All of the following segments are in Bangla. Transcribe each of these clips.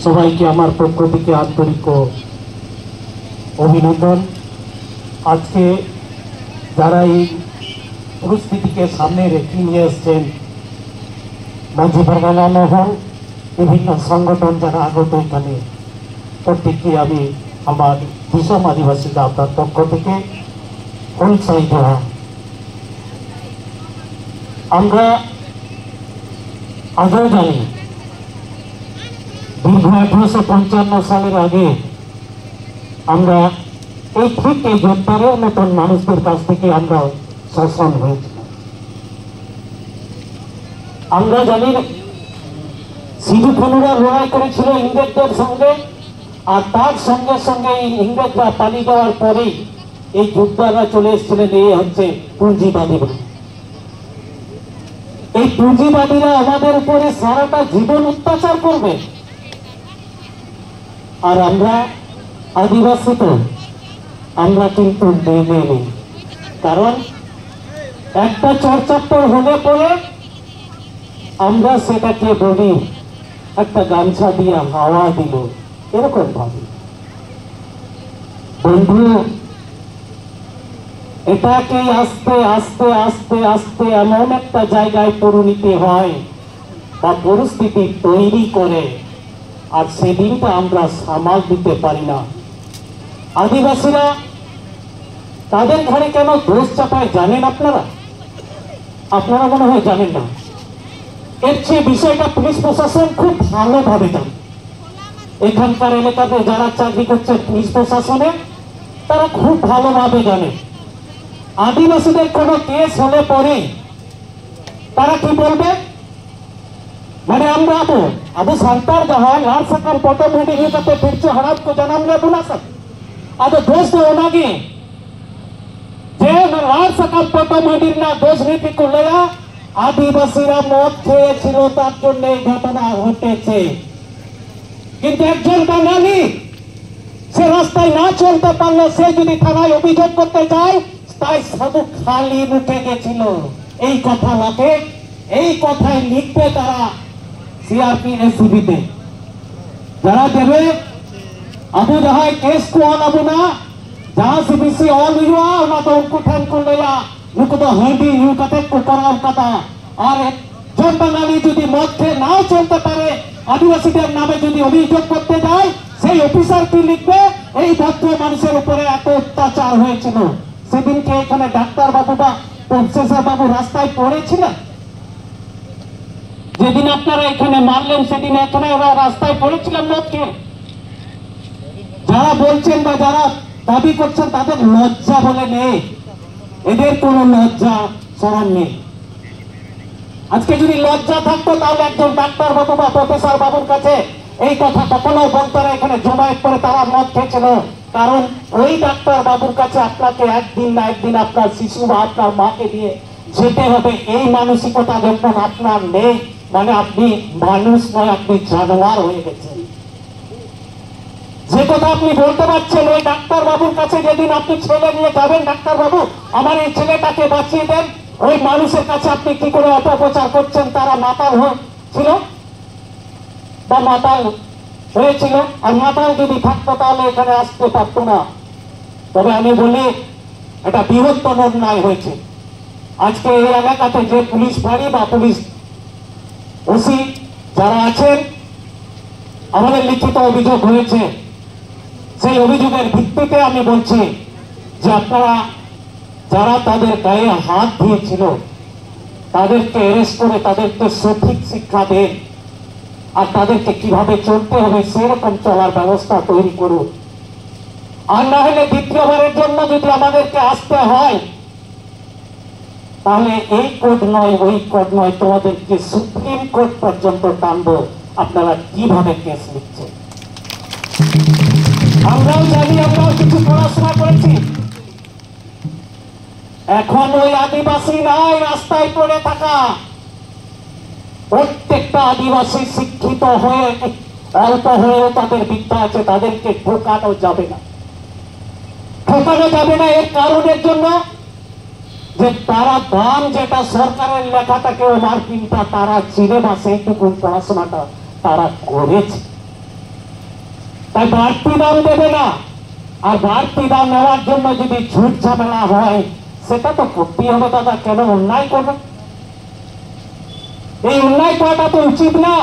সবাইকে আমার পক্ষ থেকে আন্তরিক অভিনন্দন। আজকে যারা এই পরিস্থিতিকে সামনে রেখে নিয়ে এসছেন, মাঝি পরগনা মহল, বিভিন্ন সংগঠন যারা আগত এখানে, প্রত্যেককে আমি আমার বিষম আদিবাসীরা আপনার পক্ষ থেকে ফুলসাই দেওয়া। আমরা আগেও জানি দীর্ঘ 1855 সালের আগে আমরা এই ঠিক এই যোদ্ধারের মতন মানুষদের কাছ থেকে আমরা শোষণ হয়েছিল। আমরা জানি সিধু কানুরা লড়াই করেছিল ইংরেজদের সঙ্গে, আর তার সঙ্গে সঙ্গে ইংরেজরা পালিয়ে যাওয়ার পরেই এই যোদ্ধারা চলে এসেছিলেন। এই হচ্ছে পুঁজিবাদীরা। এই পুঁজিবাদীরা আমাদের উপরে সারাটা জীবন অত্যাচার করবে, আর আমরা আদিবাসী তো আমরা কিন্তু মেনে নেই। কারণ একটা চর্চাপ্পর হলে পরে আমরা সেটাকে বলি একটা গামছা দিয়ে হাওয়া দিল, এরকম ভাবে। বন্ধু, এটাকে আস্তে আস্তে আস্তে আস্তে এমন একটা জায়গায় পরিণত হয় বা পরিস্থিতি তৈরি করে, আর সেদিনটা আমরা সামাল দিতে পারি না। আদিবাসীরা তাদের ঘরে কেন দোষ চাপায় জানেন আপনারা? আপনারা মনে হয় জানেন না। এর চেয়ে বিষয়টা পুলিশ প্রশাসন খুব ভালোভাবে জানে। এখানকার এলাকাতে যারা চাকরি করছে পুলিশ প্রশাসনে, তারা খুব ভালোভাবে জানে আদিবাসীদের কোনো কেস হলে পরে তারা কি বলবে, মানে আমরা अब सरकार जहाँ लाल सकल फोटो मीटिंग करते फिर से हड़प को जन्म ले बुला सक अब दोस्त होना की जे लाल सकल फोटो मीटिंग ना दोष नीति को लेया आदिवासीरा मत খেয়েছিল তার জন্য এই ঘটনা ঘটেছে। কিন্তু একজন বাঙালি সে রাস্তায় না চলতে পারলে সে যদি থানায় অভিযোগ করতে যায়, তাই শুধু খালি মুখে গেছিল এই কথা লাগে, এই কথাই লিখবে তারা सीआरपी एससीबी তে যারা দেবে। अब जहाँ केस को ऑन अब ना जहाँ सीबीसी ऑन हुआ ना तो उनको ठन को लिया उनको तो हैंडी यू कते को कराव कथा। और जन बंगाली যদি মদ খেয়ে নাও চলতে পারে, আদিবাসীদের নামে যদি অভিযোগ করতে যায়, সেই অফিসার কি লিখবে, এই ভদ্র মানুষের উপরে এত অত্যাচার হয়েছিল। সেদিনকে এখানে ডাক্তার বাবু বা প্রফেসর বাবু রাস্তায় পড়েছিলেন। যেদিন আপনারা এখানে মারলেন সেদিন এখানে ওরা রাস্তায় পড়েছিলেন মদ খেয়ে। যারা বলছেন বা যারা দাবি করছেন তাদের লজ্জা বলে নেই, এদের কোনো লজ্জা শরম নেই। আজকে যদি লজ্জা থাকতো তাহলে একজন ডাক্তার বাবু বা প্রফেসর বাবুর কাছে এই কথা কখনো বলতো না এখানে জমায়েত করে তারা মদ খেয়েছিল। কারণ ওই ডাক্তার বাবুর কাছে আপনাকে একদিন না একদিন আপনার শিশু বা আপনার মাকে দিয়ে যেতে হবে। এই মানসিকতা যখন আপনার নেই, মানে আপনি মানুষ নয়, আপনি জানোয়ার হয়ে গেছেন। যে কথা আপনি বলতে পারছেন ওই ডাক্তার বাবুর কাছে যেদিন আপনি ছেলে নিয়ে যাবেন, ডাক্তার বাবু আমার এই ছেলেটাকে বাঁচিয়ে দেন, ওই মানুষের কাছে আপনি কি করে অপপ্রচার করছেন তারা মাতাল হয়েছিল বা মাতাল হয়েছিল। আর মাতাল যদি থাকতো তাহলে এখানে আসতে পারতো না। তবে আমি বলি এটা বৃহত্তর অন্যায় হয়েছে। আজকে এই এলাকাতে যে পুলিশ ফাঁড়ি বা পুলিশ ওসি যারা আছেন, আমাদের লিখিত অভিযোগ হয়েছে। সেই অভিযোগের ভিত্তিতে আমি বলছি যে আপনারা যারা তাদের গায়ে হাত দিয়েছিল তাদেরকে অ্যারেস্ট করে তাদেরকে সঠিক শিক্ষা দেন, আর তাদেরকে কিভাবে চলতে হবে সেরকম চলার ব্যবস্থা তৈরি করুন। আর না হলে দ্বিতীয়বারের জন্য যদি আমাদেরকে আসতে হয়, তাহলে এই কোর্ট নয় ওই কোর্ট নয়, তোমাদেরকে সুপ্রিম কোর্ট পর্যন্ত টানবো। আপনারা কিভাবে কেস লিখছেন? আমরাও জানি, আমরাও কিছু পড়াশোনা করেছি। এখন ওই আদিবাসী নাই রাস্তায় পড়ে থাকা। প্রত্যেকটা আদিবাসী শিক্ষিত হয়ে অল্প হয়েও তাদের বিদ্যা আছে, তাদেরকে ঠকানো যাবে না। ঠকানো যাবে না এর কারণের জন্য যে তারা দাম যেটা সরকারের লেখাটাকে মার্কিনটা তারা চিনে না, সেইটুকু পড়াশোনাটা তারা করেছে। তাই বাড়তি দাম দেবে না। আর বাড়তি দাম নেওয়ার জন্য যদি ঝুট ঝামেলা হয় সেটা তো করতেই হবে দাদা। কেন অন্যায় করবে? এই অন্যায় করাটা তো উচিত না।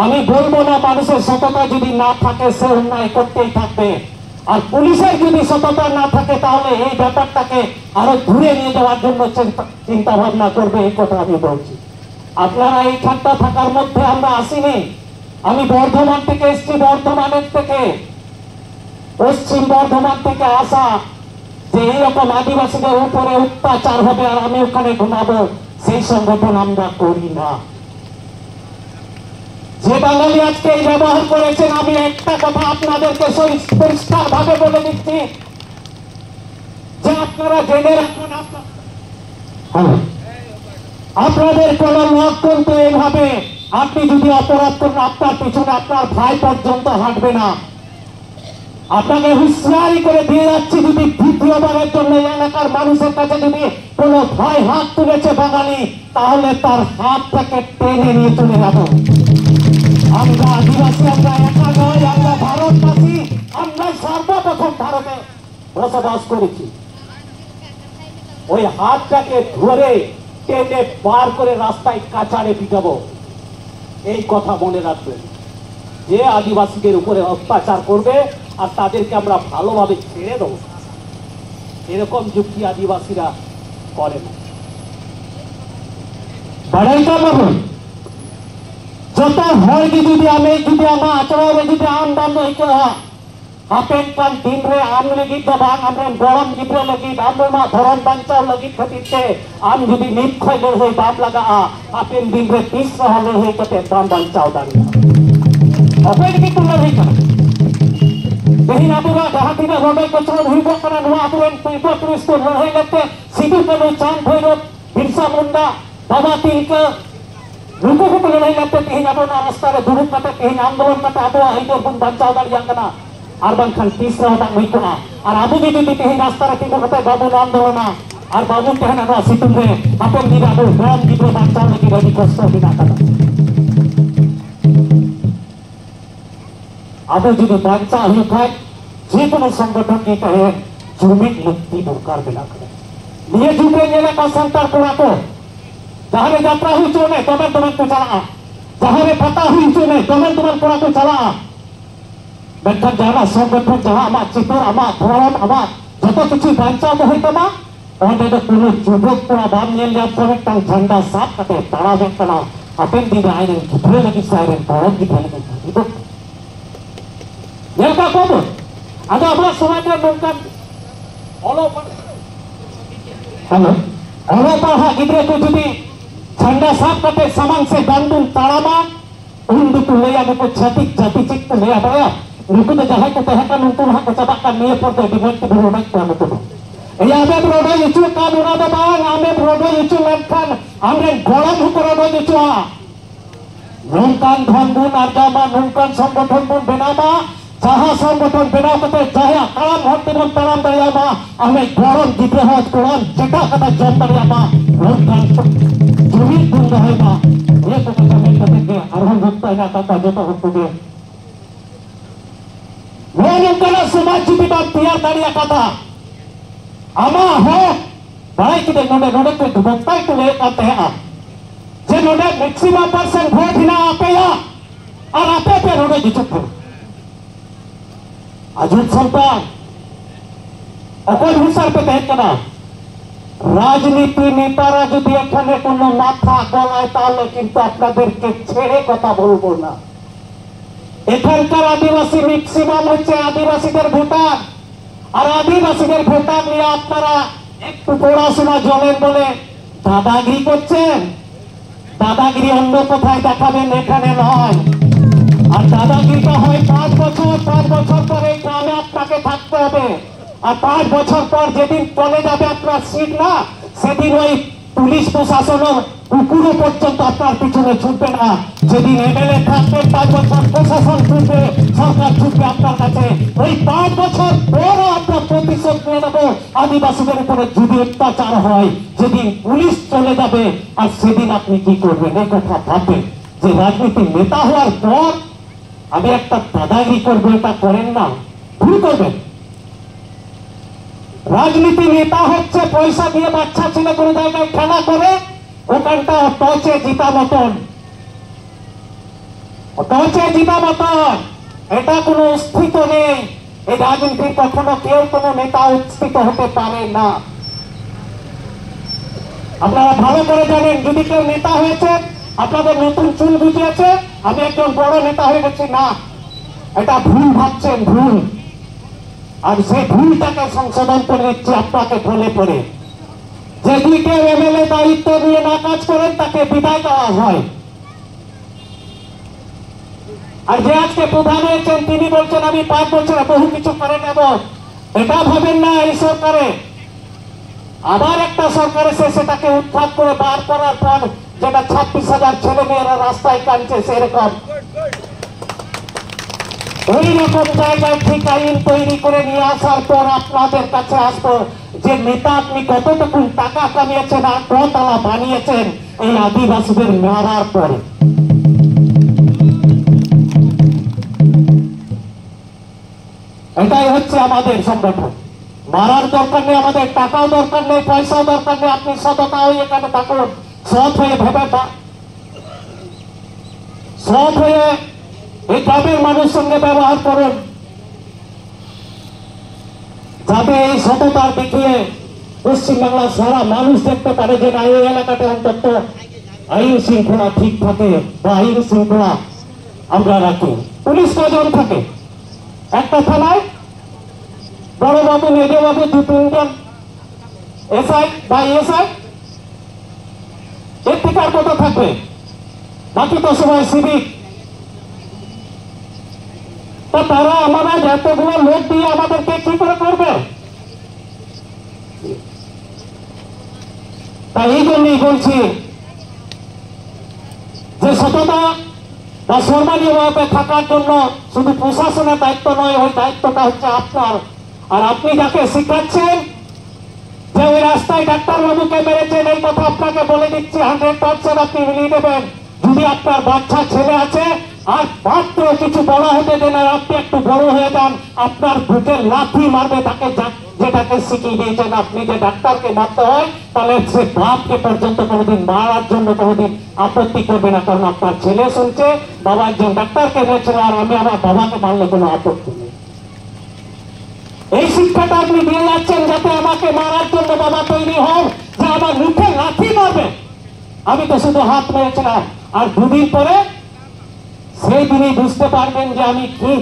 আমি বলবো না মানুষের সততা যদি না থাকে সে অন্যায় করতেই থাকবে। আর পুলিশের যদি সততা না থাকে তাহলে এই ব্যাপারটাকে আরো দূরে নিয়ে যাওয়ার জন্য চিন্তা ভাবনা করবে, এই কথা আমি বলছি। আপনারা এই ঠাট্টা থাকার মধ্যে আমরা আসিনি। আমি বর্ধমান থেকে এসছি, বর্ধমানের থেকে, পশ্চিম বর্ধমান থেকে আসা যে এইরকম আদিবাসীদের উপরে অত্যাচার হবে আর আমি ওখানে ঘুমাবো, সেই সংগঠন আমরা করি না। যে বাঙালি আজকে এই ব্যবহার করেছেন, আমি একটা কথা আপনাদেরকে পরিষ্কার ভাবে বলে দিচ্ছি যে আপনারা জেনে রাখুন, আপনাদের কোন লোক কিন্তু এইভাবে আপনি যদি অপরাধ করেন আপনার পিছনে আপনার ভাই পর্যন্ত হাঁটবে না। আপনাকে হুঁশিয়ারি করে দিয়ে যাচ্ছি, যদি দ্বিতীয়বারের জন্য এলাকার মানুষের কাছে যদি কোনো ভাই হাত তুলেছে বাঙালি, তাহলে তার হাতটাকে টেনে নিয়ে চলে যাবো। আমরা আদিবাসী, আমরা একা নয়, আমরা ভারতবাসী, আমরা সর্বপ্রথম ভারতে বসবাস করেছি। ওই হাতটাকে ধরে টেনে পার করে রাস্তায় কাছাড়ে পিটাবো, এই কথা মনে রাখবেন। যে আদিবাসীদের উপরে অত্যাচার করবে আর তাদেরকে আমরা ভালোভাবে ছেড়ে দেবো, এরকম যুক্তি আদিবাসীরা করে না। যত হয় যদি আমি যদি আমার আচরণে যদি আন্দোলন হইতে হয় hapen kan timre am lagi dabang amren gorom gidre lagi amre ma thoron bancau lagi khatirte am jodi nit khoile hoi bab laga hapen dimre tisra hole hoi kate dam bancau dani ape ki tunna hoi kana dehin abura dahatira rodai kochron huibo kana noa apuren tuibo kristo hoi late sidu kanu chan bhoiro birsa munda baba tilka ruko ko lei late tehin abuna rastare duruk kate tehin andolon kate abua hido bun bancau dani yang kana আর বাংখান তিসরা হতা হইতো না। আর আবু যদি তেহেন রাস্তারে তিন কথা বাবু আন্দোলন আর বাবু তেহেন আমরা সিতুম রে আপন দিবা আবু গরম দিবো বাচ্চাও নাকি বাড়ি কষ্ট দিনা কাটা আবু যদি বাচ্চা হয়ে খায় যে কোনো সংগঠনকে কহে জমির মুক্তি দরকার বিনা করে নিয়ে যুগে গেলে কনসেন্টার করাতো যাহারে যাত্রা হইছো না তবে তোমার তো চালা যাহারে পাতা হইছো না তবে তোমার করাতো চালা bentar jana সংগঠন যাহা আমার চিতর আমার ধরন আমার যত কিছু বাঞ্চাতে হইতো না ওদের তো কোনো যুবক পুরা বাম নিয়ে যাবে তার ঝান্ডা সাপ কাটে তারা দেখতে না আপন দিবে আইনের ঘুরে লাগি সাইরেন বড় দিবে লাগি দিব এরকা কব আগে আমরা সমাজের নৌকান হ্যালো অলপা গিদ্রে তো যদি ঝান্ডা সাপ কাটে সামান সে বান্দুন তাড়ামা উন্ডু তুলেয়া দেখো ছাতিক জাতি চিক তুলেয়া বয়া Nuku na jahay ko tehakan nung hak kacabakan niya por the demand to roda ko ano to. Iya ame roda itu kan roda bang ame roda itu lemkan ame golam hu roda itu a. Nungkan dhambun arjama nungkan সংগঠন bun benama jaha সংগঠন benau kate jaya kalam hotte bun taram dariyama ame gorom dibe hot koran jeta kata jom dariyama nungkan jumi bun dahayma ye ko kata men kate ke arham bukta ina kata jeta hottu Nungkana समाज जीवी बात तैयार दाड़िया कथा आमा हो बड़ाई किते नोडे नोडे को दुबक्ताई को ले आते हैं जे नोडे मैक्सिमम परसेंट वोट हिना आपे या और आपे पे नोडे जितुक अजूत संतान अकोल हुसार पे तहत कना राजनीति नेतारा যদি এখানে কোনো মাথা গলায় তাহলে কিন্তু আপনাদেরকে ছেড়ে কথা বলবো না এখানকার আদিবাসী ম্যাক্সিমাম হচ্ছে আদিবাসীদের ভোটার আর আদিবাসীদের ভোটার নিয়ে আপনারা একটু পড়াশোনা জলেন বলে দাদাগিরি করছেন দাদাগিরি অন্য কোথায় দেখাবেন এখানে নয় আর দাদাগিরিটা হয় 5 বছর পরে এই গ্রামে আপনাকে থাকতে হবে আর 5 বছর পর যেদিন চলে যাবে আপনার সিট না সেদিন ওই পুলিশ প্রশাসনের কুকুরও পর্যন্ত আপনার পিছনে ছুটবে না যেদিন এমএলএ থাকবে 5 বছর প্রশাসন ছুটবে সরকার ছুটবে আপনার কাছে ওই 5 বছর পরও আপনার প্রতিশোধ নিয়ে নেবো আদিবাসীদের উপরে যদি অত্যাচার হয় যেদিন পুলিশ চলে যাবে আর সেদিন আপনি কি করবেন এই কথা ভাববেন যে রাজনীতির নেতা হওয়ার পর আমি একটা দাদাগিরি করবো, এটা করেন না, ভুল করবেন। রাজনীতি নেতা হচ্ছে পয়সা দিয়ে বাচ্চা ছেলে কোনো জায়গায় খেলা করে ওখানটা টচে জিতা মতন, টচে জিতা মতন, এটা কোনো অস্তিত্ব নেই। এই রাজনীতির কখনো কেউ কোনো নেতা অস্তিত্ব হতে পারে না। আপনারা ভালো করে জানেন, যদি কেউ নেতা হয়েছে আপনাদের নতুন চুল বুঝিয়েছে আমি একজন বড় নেতা হয়ে গেছি, না, এটা ভুল ভাবছেন, ভুল। আর সেই ভুলটাকে সংশোধন করে দিচ্ছে আপনাকে বলে পড়ে। যদি কেউ এমএলএ দায়িত্ব নিয়ে না কাজ করেন তাকে বিদায় দেওয়া হয়। আর যে আজকে প্রধান হয়েছেন তিনি বলছেন আমি 5 বছরে বহু কিছু করে নেব, এটা ভাবেন না। এই সরকারে আবার একটা সরকার এসে সেটাকে উৎখাত করে বার করার পর যেটা 26,000 ছেলে মেয়েরা রাস্তায় কাঁদছে, সেরকম ওই রকম জায়গায় ঠিক আইন তৈরি করে নিয়ে আসার পর আপনাদের কাছে আসবো যে নেতা আপনি কতটুকু টাকা কামিয়েছেন আর কতলা বানিয়েছেন এই আদিবাসীদের মারার পরে। এটাই হচ্ছে আমাদের সংগঠন। মারার দরকার নেই, আমাদের টাকাও দরকার নেই, পয়সাও দরকার নেই। আপনি সততা হয়ে এখানে থাকুন, সৎ হয়ে ভেবে, সৎ হয়ে এই গ্রামের মানুষের সঙ্গে ব্যবহার করুন, যাতে এই সততার দেখিয়ে পশ্চিমবাংলার সারা মানুষ দেখতে পারে যে না, এই এলাকাতে অন্তত আইন শৃঙ্খলা ঠিক থাকে বা আইন শৃঙ্খলা আমরা রাখি। পুলিশ কজন থাকে একটা থানায়? বড় বাবু, মেজো বাবু, 2-3 এসআই বা এসআই, এর থেকে আর কত থাকবে? বাকি তো সবাই সিভিক। তো তারা আমরা এতগুলো লোক দিয়ে আমাদেরকে কি করে করবে? তাই এই জন্যই বলছি যে সততা বা সম্মানীয়ভাবে থাকার জন্য শুধু প্রশাসনের দায়িত্ব নয়, ওই দায়িত্বটা হচ্ছে আপনার। আর আপনি যাকে শিখাচ্ছেন যে ওই রাস্তায় ডাক্তারবাবুকে মেরেছেন, এই কথা আপনাকে বলে দিচ্ছি 100% আপনি মিলিয়ে দেবেন। যদি আপনার বাচ্চা ছেলে আছে আর মাত্র কিছু বড় হতে দেন আর আপনি একটু বড় হয়ে যান, আপনার বুকে লাথি মারবে তাকে, যেটাকে শিখিয়ে দিয়েছেন আপনি যে ডাক্তারকে মারতে হয়, তাহলে সে বাপকে পর্যন্ত কোনোদিন মারার জন্য কোনোদিন আপত্তি করবে না। কারণ আপনার ছেলে শুনছে বাবা একজন ডাক্তারকে মেরেছিল আর আমি আমার বাবাকে মারলে কোনো আপত্তি নেই। এই শিক্ষাটা আপনি দিয়ে যাচ্ছেন যাতে আমাকে মারার জন্য বাবা তৈরি হন, যে আমার মুখে লাথি মারবে। আমি তো শুধু হাত মেরেছিলাম, আর 2 দিন পরে সেই দিনই বুঝতে পারবেন যে আমি কি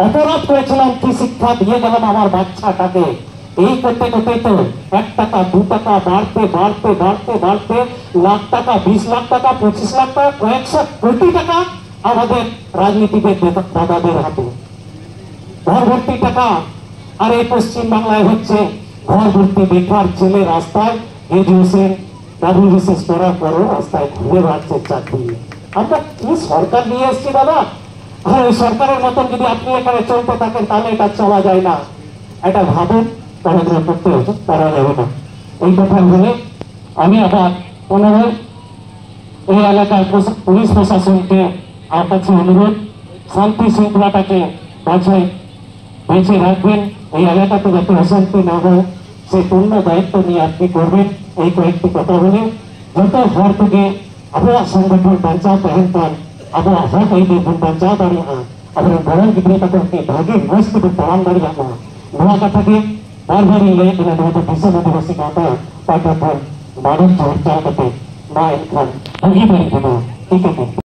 অপরাধ করেছিলাম, কি শিক্ষা দিয়ে গেলাম আমার বাচ্চাটাকে। এই করতে করতে তো 1 টাকা 2 টাকা বাড়তে বাড়তে বাড়তে বাড়তে লাখ টাকা, 20 লাখ টাকা, 25 লাখ টাকা, কয়েকশো কোটি টাকা আমাদের রাজনীতিবিদ দাদাদের হাতে, ঘর ভর্তি টাকা। আর এই পশ্চিম বাংলায় হচ্ছে ঘর ভর্তি বেকার ছেলে রাস্তায় গ্রাজুয়েশন WBCS করার পরও রাস্তায় ঘুরে বেড়াচ্ছে চাকরি। আমরা কি সরকার নিয়ে এসছি দাদা? আর ওই সরকারের মতন যদি আপনি এখানে চলতে থাকেন তাহলে এটা চলা যায় না। এটা ভাবুন, পড়াশোনা করতে পারা যাবে না। এই কথা বলে আমি আবার পুনরায় এই এলাকার পুলিশ প্রশাসনকে আমার কাছে অনুরোধ, শান্তি শৃঙ্খলাটাকে বেঁচে রাখবেন, এই এলাকাতে যাতে অশান্তি না হয় সেই পূর্ণ দায়িত্ব নিয়ে আপনি করবেন। এই কয়েকটি কথা বলে যত हर থেকে আবহাওয়া সংগঠন বাঁচাও পহনতাম আবহাওয়া হক এই দিন বাঁচাও দাঁড়িয়ে अपने बड़ों गिद्रे का भागे मस्त तमाम दाঁড়িয়ে नवा कथाके बार-बार ले किना तो विश्व आदिवासी गाता पाटा पर मानव चर्चा करते ना इनका भागीदारी देना ठीक है।